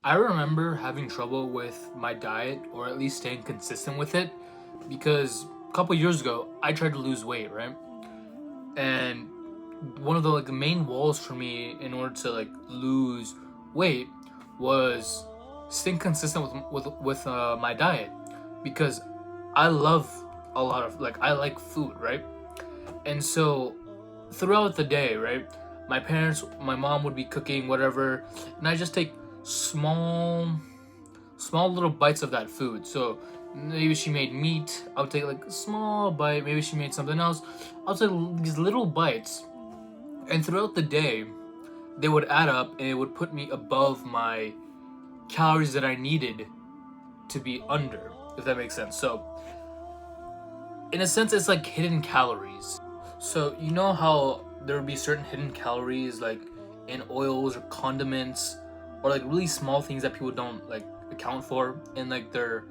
I remember having trouble with my diet, or at least staying consistent with it, because a couple years ago I tried to lose weight, right? And one of the main walls for me in order to lose weight was staying consistent with my diet, because I love a lot of I like food, right? And so throughout the day, right, my mom would be cooking whatever, and I just take small little bites of that food. So maybe she made meat, I'll take a small bite. Maybe she made something else, I'll take these little bites. And throughout the day, they would add up, and it would put me above my calories that I needed to be under, if that makes sense. So in a sense, it's like hidden calories. So you know how there would be certain hidden calories in oils or condiments, or really small things that people don't account for in their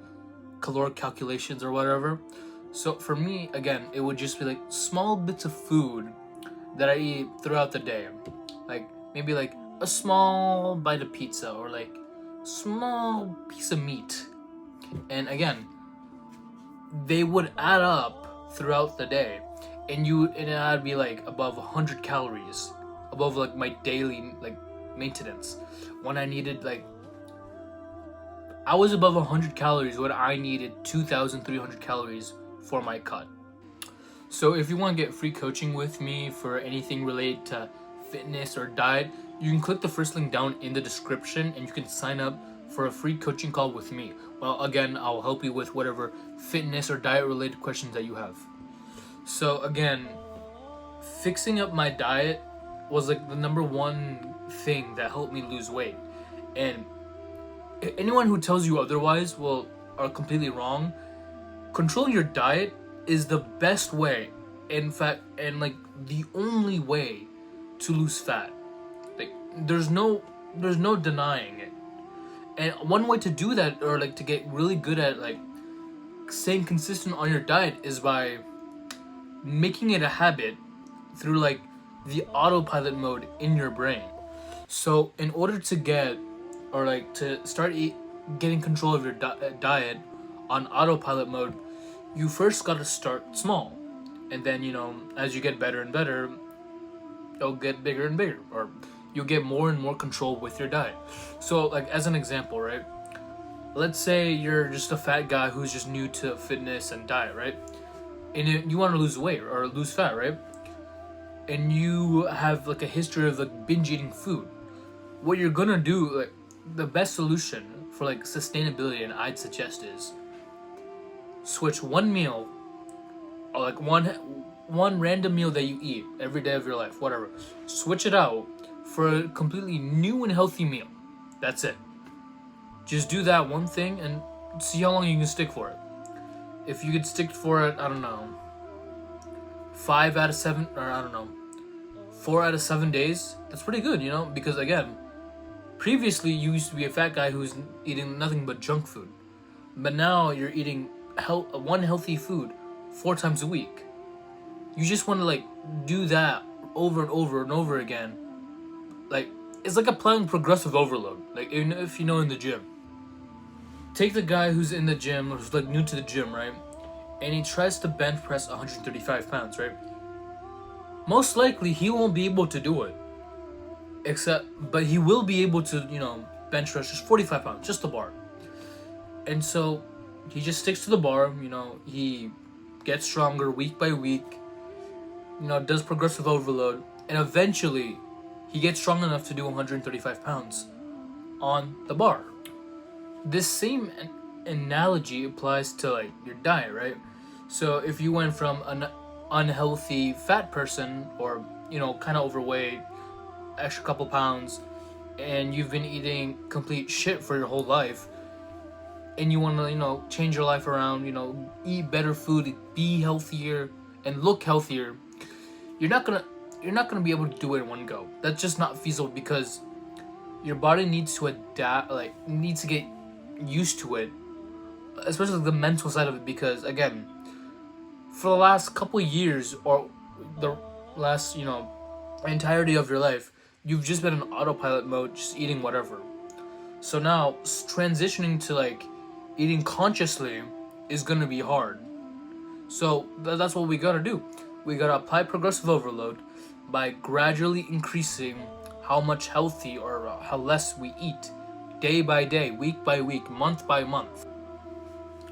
caloric calculations or whatever. So for me, again, it would just be small bits of food that I eat throughout the day. Maybe a small bite of pizza, or small piece of meat. And again, they would add up throughout the day, and I'd be above 100 calories, above my daily maintenance. When I needed I was above 100 calories when I needed 2,300 calories for my cut. So if you want to get free coaching with me for anything related to fitness or diet, you can click the first link down in the description, and you can sign up for a free coaching call with me. Well, again, I'll help you with whatever fitness or diet related questions that you have. So again, fixing up my diet was the number one thing that helped me lose weight. And anyone who tells you otherwise are completely wrong. Controlling your diet is the best way, in fact, and the only way to lose fat. There's no denying it. And one way to do that, or to get really good at staying consistent on your diet, is by making it a habit through the autopilot mode in your brain. So in order to get, or to start getting control of your diet on autopilot mode, you first got to start small, and then as you get better and better, it'll get bigger and bigger, or you'll get more and more control with your diet. So as an example, right, let's say you're just a fat guy who's just new to fitness and diet, right, and you want to lose weight or lose fat, right, and you have a history of binge eating food. What you're gonna do, the best solution for sustainability, and I'd suggest, is switch one meal, or one random meal that you eat every day of your life, whatever. Switch it out for a completely new and healthy meal. That's it. Just do that one thing and see how long you can stick for it. If you could stick for it, I don't know, 5 out of 7, or I don't know, 4 out of 7 days, that's pretty good, because again, previously you used to be a fat guy who's eating nothing but junk food, but now you're eating one healthy food 4 times a week. You just want to do that over and over and over again. It's applying progressive overload. If in the gym, take the guy who's in the gym, or who's new to the gym, right, and he tries to bench press 135 pounds, right. Most likely he won't be able to do it, but he will be able to bench press just 45 pounds, just the bar. And so he just sticks to the bar. He gets stronger week by week, does progressive overload, and eventually he gets strong enough to do 135 pounds on the bar. This same analogy applies to your diet, right? So if you went from an unhealthy fat person, or kind of overweight, extra couple pounds, and you've been eating complete shit for your whole life, and you want to change your life around, eat better food, be healthier, and look healthier, you're not gonna be able to do it in one go. That's just not feasible, because your body needs to adapt, needs to get used to it, especially the mental side of it, because again, for the last couple of years, or the last entirety of your life, you've just been in autopilot mode, just eating whatever. So now transitioning to like eating consciously is gonna be hard. So that's what we gotta do. We gotta apply progressive overload by gradually increasing how much healthy or how less we eat day by day, week by week, month by month.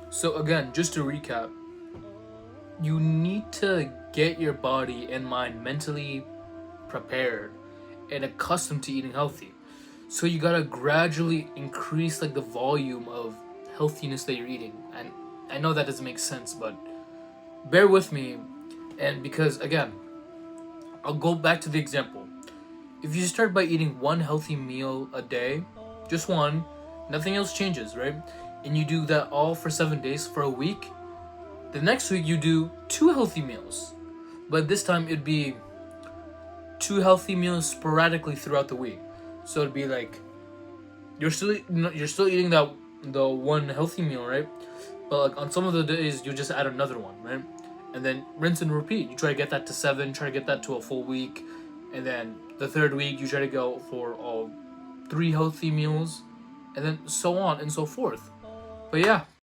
So again, just to recap, you need to get your body and mind mentally prepared and accustomed to eating healthy. So you gotta gradually increase like the volume of healthiness that you're eating. And I know that doesn't make sense, but bear with me. And because again, I'll go back to the example. If you start by eating one healthy meal a day, just one, nothing else changes, right? And you do that all for 7 days for a week, the next week you do 2 healthy meals. But this time it'd be 2 healthy meals sporadically throughout the week. So it'd be like you're still eating the one healthy meal, right? But like on some of the days you just add another one, right? And then rinse and repeat. You try to get that to 7, try to get that to a full week, and then the third week you try to go for all 3 healthy meals, and then so on and so forth. But yeah,